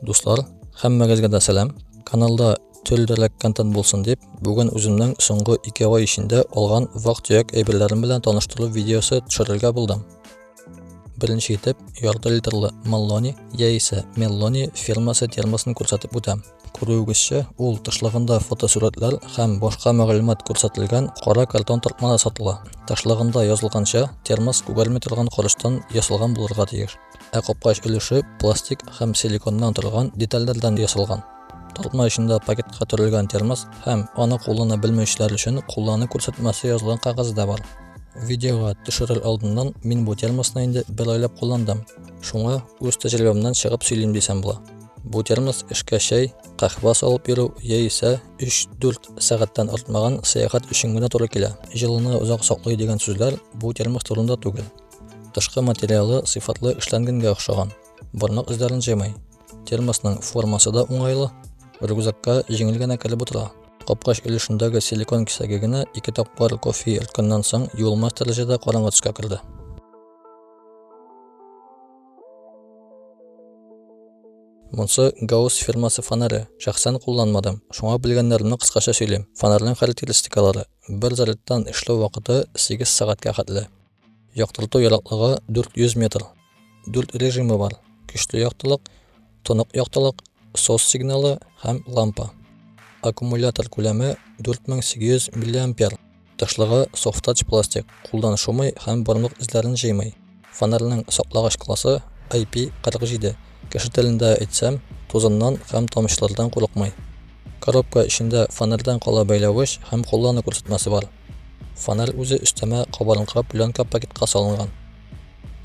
Dostlar, hammagizga da salam. Kanalda türlü kontent bolsun deb, bugun o'zimning so'nggi 2 oy ishida olgan vaqt-tuyak ebrlarim bilan tanishtiruv videosi tushirilgan bo'ldim. Birinchi etib, yorti litrli Melloni yaisa Melloni firmasi termosini ko'rsatib o'tam. Ko'ruvgizcha, ul tashlag'inda fotosuratlar ham boshqa ma'lumot ko'rsatilgan qora karton tortmalar sotiladi. Tashlag'inda yozilgancha, termos ko'garmay turgan qurishdan yasalgan bo'lirga tegir. Qopqash ulushi plastik ham silikondan turgan detallardan yasalgan. Tortma ishida paketga turilgan termos ham ona qo'llana bilmovchilar uchun qo'llarni ko'rsatmasi yozilgan qog'ozda bor. Videoga tushiril oldindan men bu termosni endi bir oylab qo'llandim. Shunga o'z tajribamdan chiqib söyleyim desam bo'lar. Bu termos ishga qahva solib beruv yaisa 3-4 soatdan ortmagan sayohat uchungina to'g'ri keladi. Yilni uzoq saqlaydi degan so'zlar bu termos turida tugil. Tashqi materiali sifatli ishlanganga o'xshagan. Barmoq izlarini jaymay. Termosning formasida o'ng'ayli, ryukzakka yengilgina kelib o'tiradi. Qopqash ilishindagi silikon kisagigina 2 topqor kofe iltgandan so'ng yuvilmas darajada qorong'i tusga kirdi. Bunisi Gauss firmasi fonari. Shaxsan qo'llanmadim. Shunga bilganlarimni qisqacha söyleyeyim. Fonarning xarakteristikalari: 1 zaryaddan ishlov vaqti 8 soatga qadar. Yoqtirtuv yiroqligi 400 metr. 4 rejimi bor: kuchli yoqtiliq, to'niq yoqtiliq, sos signali ham lampa. Akkumulyator ko'lami 4800 mAh. Tashligi soft touch plastik. Qo'ldan shumay ham barmoq izlarini jaymay. Fonarning saqlag'ich klassi IP47. Kişi tilida aytsam, to'zondan ham tomishlardan qo'rqmay. Korobka ishida fonardan qola baylavish ham qo'llarni ko'rsatmasi bor. Fonar o'zi ustama qabalinqa plyonka paketga solingan.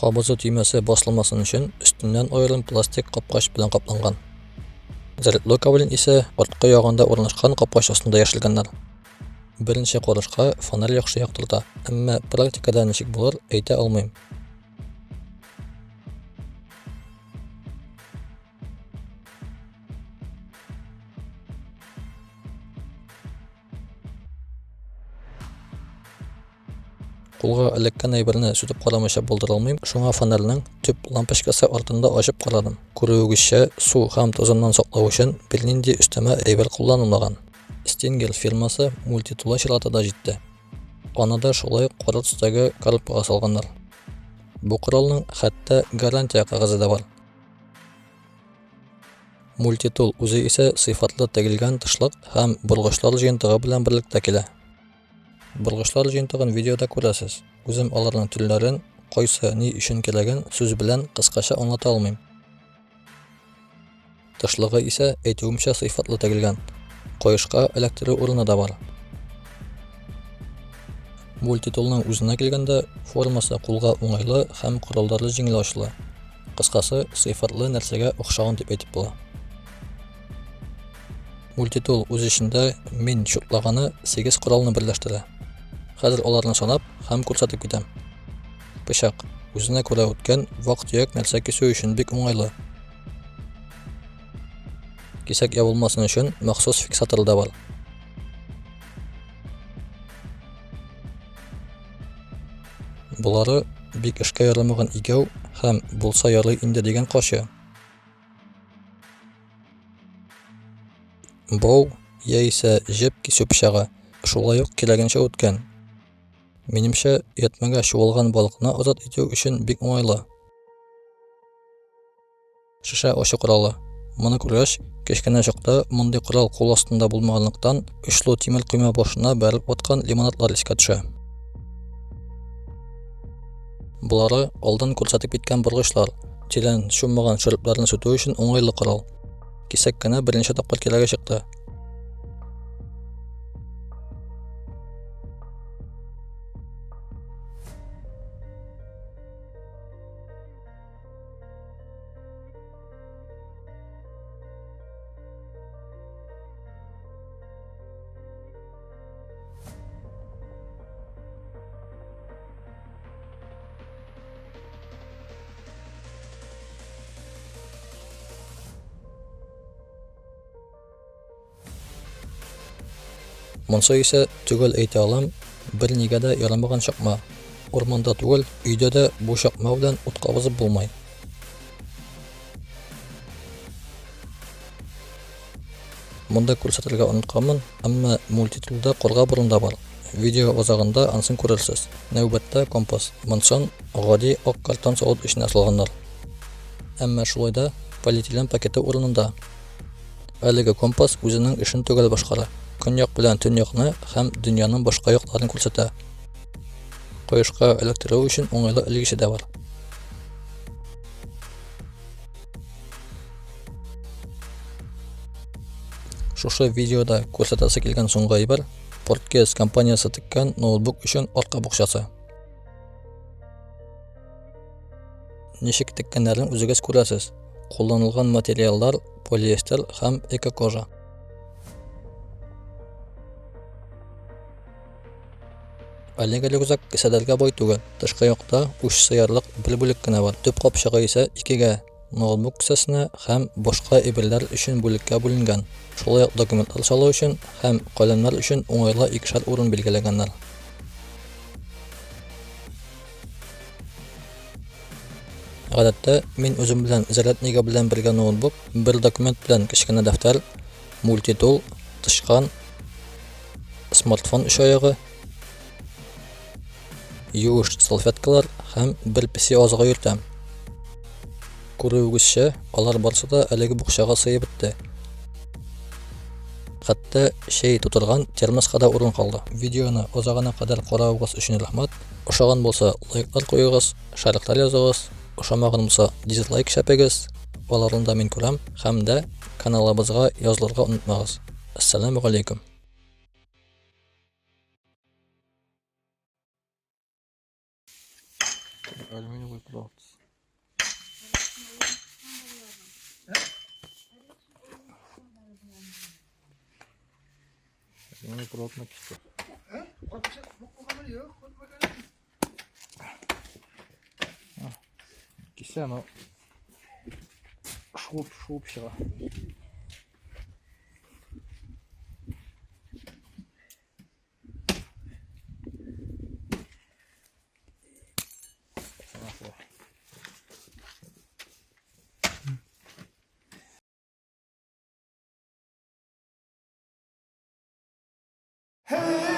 Qabozi tuymasi bosilmasin uchun ustundan ayrim plastik qopqoch bilan qoplangan. Zaryadli kabelin esa ortqa yog'inda o'rnashgan qopqoch ostida yashilganlar. Birinchi qo'rishqa fonar yaxshi yoqtirdi, ammo praktikada nechik bo'lar ayta olmayman. Qo'lga ilakkan aybirini sutib qaramasha bo'ldira olmayman. Shunga fonarning tüp lampashkasi ortida oshib qaradim. Ko'ruvgizcha, suv ham to'zondan saqlash uchun bilinadi ustama ayber qo'llanilmagan. Stengel firmasi multitool sharoitida yetdi. Onada shulay qora tusdagi korobkaga solganlar. Bu qurolning hatto garantiya qog'ozida bor. Multitool o'zi esa sifatli tegilgan tishliq ham burg'ishlar jiyintig'i bilan birlikda keladi. Burg'ishlar jiyintig'ini videoda ko'rasiz. O'zim ularning turlarini qaysi ne uchun keligini so'z bilan qisqacha anlata olmayman. Tishligi esa aytuvimcha sifatli tegilgan. Qo'yishqa elektrik o'rnida bor. Multitoolning o'zina kelganda formasi qo'lga o'ng'ayli ham qurollari yengil ochili. Qisqasi sifatli narsaga o'xshagan deb aytib bo'lar. Multitool o'z ishida men shotlag'ani 8 qurolni birlashtiradi. Hozir ularni sanab ham ko'rsatib ketam. Pichoq o'zina ko'ra o'tgan vaqt-tuyak narsa kesish uchun bek o'ng'ayli. Kesak yopilmasin uchun maxsus fiksatorlar bor. Bulari bek ishga yaramagan igov ham bo'lsa yarli indi degan qo'shi. Bu yaisa jeb kesib pishog'i shulay kelagancha o'tgan. Menimcha yetmaga shuvolgan baliqni ozod etish uchun bek o'ng'ayli. Shisha oshi quroli. Buni ko'rish kechkina chaqda bunday qurol qo'l ostida bo'lmaganlikdan ushlu temir quyma boshina berib o'tgan limonadlar esga tushadi. Buları oldin ko'rsatib ketgan burg'ishlar, tilan tushunmagan shuruplarni sutish uchun o'ng'ayli qurol. Kesakkina birinchi topqir kelaga chiqdi. Bunisi esa tugul ayta olam, bir negada yaramagan chaqma. O'rmonda tugul, uyda da bu chaqma bilan o't qovizib bo'lmaydi. Munda ko'rsatilgan unutqanman, ammo multitoolda qo'lga burunda bor. Video ozag'ында ansin ko'rarsiz. Navbatda kompas. Munson oddiy oq karton soat ishini asılganlar. Ammo shulada polietilen paketi o'rnida. Haligi kompas o'zining ishini tugal boshqara. Kunyoq bilan tunyoqni ham dunyoning boshqa yoqlarini ko'rsata. Qo'yishqa elektrou uchun o'ng'ayli ilgisi da bor. Şu videoda ko'rsatasi kelgan so'nggi ibr Portcase kompaniyasi tikkan notebook uchun orqa bo'xshasi. Nishik tikkanlarning o'ziga ko'rasiz. Qo'llanilgan materiallar poliester ham eko koja. Haligi ryukzak sadalga boy tugal. Tashqi yoqda 3 sayyorliq bir bo'likkina bor. Tüp qopshig'i esa 2 ga. Notebook kisasini ham boshqa ibirlar uchun bo'likka bo'lingan. Shulay dokumentlar solash uchun ham qalamlar uchun o'ng'ayli ikishar o'rin belgilaganlar. Odatda men o'zim bilan zaryadniga bilan birga notebook, bir dokument bilan kichkina daftar, multitool, tishqan, smartfon ishoyog'i, yuvish salfetkalar ham bir pisi ozg'a yurtam. Ko'ruvgizcha, ular borsada haligi bo'xshaga sig'ib bitdi. Hatto tutilgan termosqada o'rin qoldi. Videoni o'zag'ina qadar qarag'ingiz uchun rahmat. O'xshagan bo'lsa, like'lar qo'yingiz, sharhlar yozingiz, o'xshamagan bo'lsa, dislike shapagiz. Ularni da men ko'ram hamda kanalimizga yozlarga unutmaysiz. Assalomu alaykum. Yani bırakmak istiyor. Kişi ama şup şey. Hey!